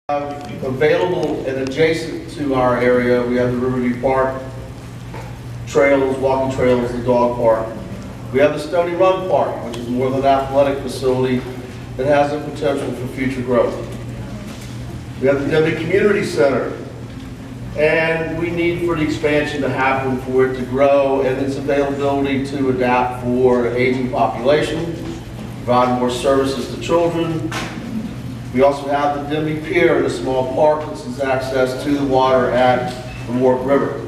Available and adjacent to our area, we have the Riverview Park trails, walking trails, the dog park. We have the Stony Run Park, which is more of an athletic facility that has the potential for future growth. We have the Denbigh Community Center, and we need for the expansion to happen for it to grow and its availability to adapt for an aging population, provide more services to children. We also have the Denbigh Pier and a small park that has access to the water at the Warwick River.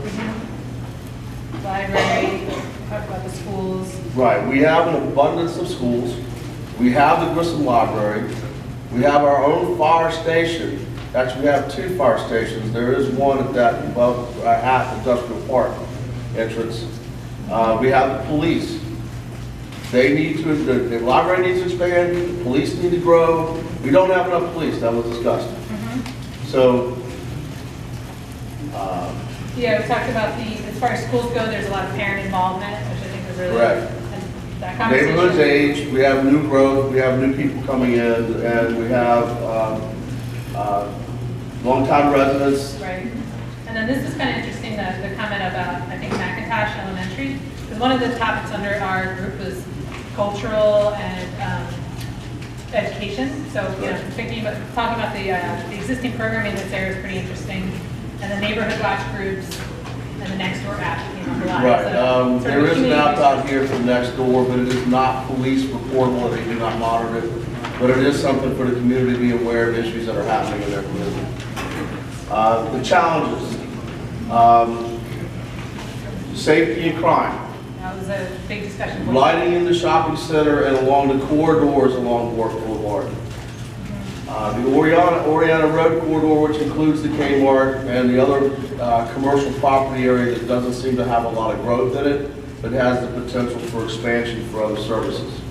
Library, talk about the schools. Right, we have an abundance of schools. We have the Grissom Library. We have our own fire station. Actually, we have two fire stations. There is one at that above at Industrial Park entrance. We have the police. They need to, the library needs to expand, the police need to grow. We don't have enough police, that was discussed. So, yeah, we talked about as far as schools go, there's a lot of parent involvement, which I think is really, correct. That conversation. Neighborhoods age, we have new growth, we have new people coming in, and we have long-time residents. Right. And then this is kind of interesting, the comment about, I think, McIntosh Elementary, because one of the topics under our group was cultural and education. So, you know, talking about the existing programming that's there is pretty interesting. And the neighborhood watch groups and the next door app came up a lot. Right. So, there is an app out here from next door, but it is not police reportable. They do not monitor it. But it is something for the community to be aware of issues that are happening in their community. The challenges, safety and crime. that was a big discussion point. Lighting in the shopping center and along the corridors along Warwick Boulevard. The Oriana Road corridor, which includes the Kmart and the other commercial property area that doesn't seem to have a lot of growth in it, but has the potential for expansion for other services.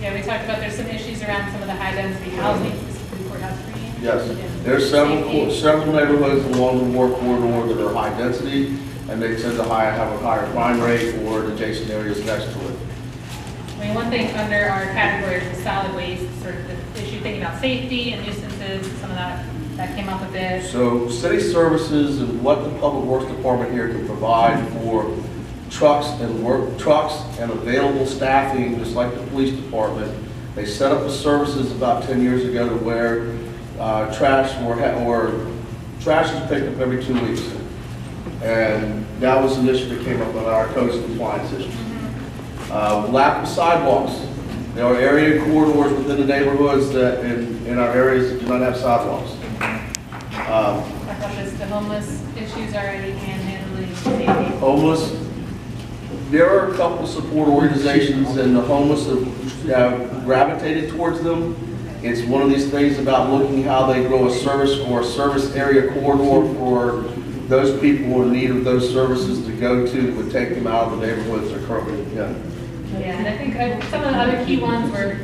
Yeah, we talked about there's some issues around some of the high density housing, specifically courthouse green. Yes, there's several neighborhoods along the Warwick corridor that are high density, and they tend to have a higher crime rate or the adjacent areas next to it. I mean, one thing under our category is solid waste, sort of the issue thinking about safety and nuisances, some of that came up a bit. So city services and what the Public Works Department here can provide for trucks and available staffing, just like the police department. They set up the services about 10 years ago to where trash is picked up every 2 weeks. And that was an issue that came up on our codes compliance issue. Lack of sidewalks. There are area corridors within the neighborhoods that in our areas that do not have sidewalks. I thought the homeless issues already handling safety. Homeless. There are a couple support organizations, and the homeless have gravitated towards them. It's one of these things about looking how they grow a service or a service area corridor for those people in need of those services to go to that would take them out of the neighborhoods they're currently in. Yeah, and I think some of the other key ones were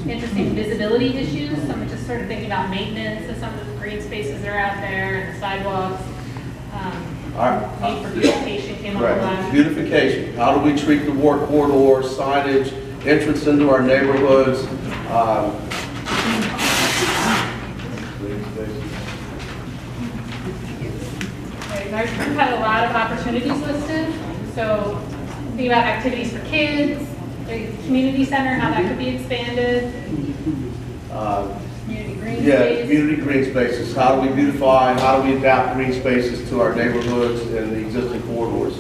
interesting visibility issues. Some just sort of thinking about maintenance of some of the green spaces that are out there and the sidewalks. Need for beautification came up a lot. Beautification. How do we treat the Warwick corridor, signage, entrance into our neighborhoods? Our group had a lot of opportunities listed. So think about activities for kids, the community center, how that could be expanded. Community green space. Community green spaces. How do we beautify, how do we adapt green spaces to our neighborhoods and the existing corridors?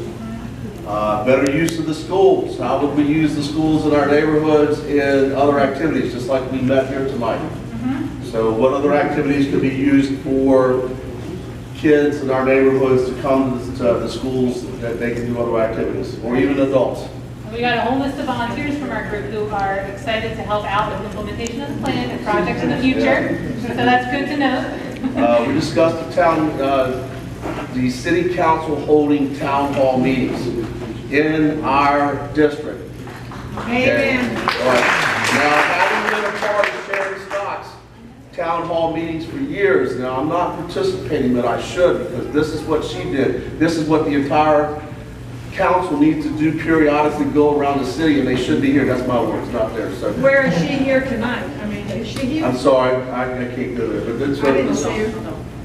Better use of the schools. How would we use the schools in our neighborhoods in other activities, just like we met here tonight? So what other activities could be used for kids in our neighborhoods to come to the schools that they can do other activities, or even adults? We got a whole list of volunteers from our group who are excited to help out with implementation of the plan and projects in the future. So that's good to know. We discussed the city council holding town hall meetings in our district. Amen. Now, having been a part of Sharon Scott's town hall meetings for years now, I'm not participating, but I should, because this is what she did. This is what the entire council needs to do periodically, go around the city, and they should be here. That's my words, not theirs. So. Where is she here tonight? I mean, is she Did you? I'm sorry, I can't go there, but that's. I didn't see you.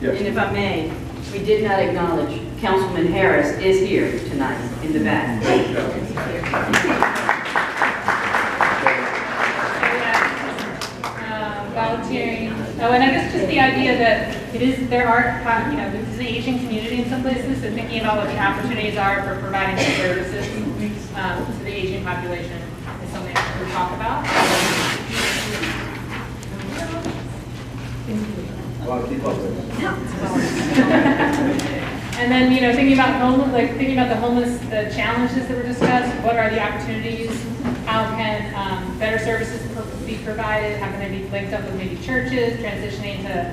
Yes. And if I may, we did not acknowledge Councilman Harris is here tonight in the back. Volunteering. Oh, and I guess just the idea that there are, this is an aging community in some places, so thinking about what the opportunities are for providing services to the aging population is something that we'll talk about. Well, keep up with it. And then, thinking about the homeless, the challenges that were discussed, what are the opportunities? How can better services be provided? How can they be linked up with maybe churches, transitioning to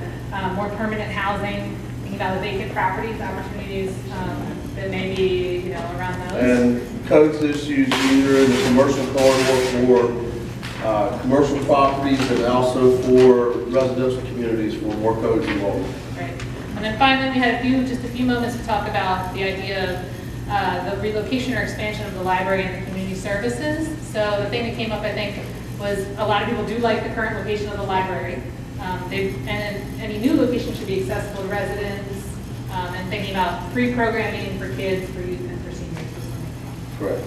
more permanent housing? Thinking about the vacant properties, opportunities that may be, around those. And codes issues either in the commercial corridor for commercial properties and also for residential communities for more codes involved. Right. And then finally, we had just a few moments to talk about the idea of the relocation or expansion of the library and the community services. So the thing that came up, I think, was a lot of people do like the current location of the library. And any new location should be accessible to residents, and thinking about free programming for kids, for youth, and for seniors. Correct.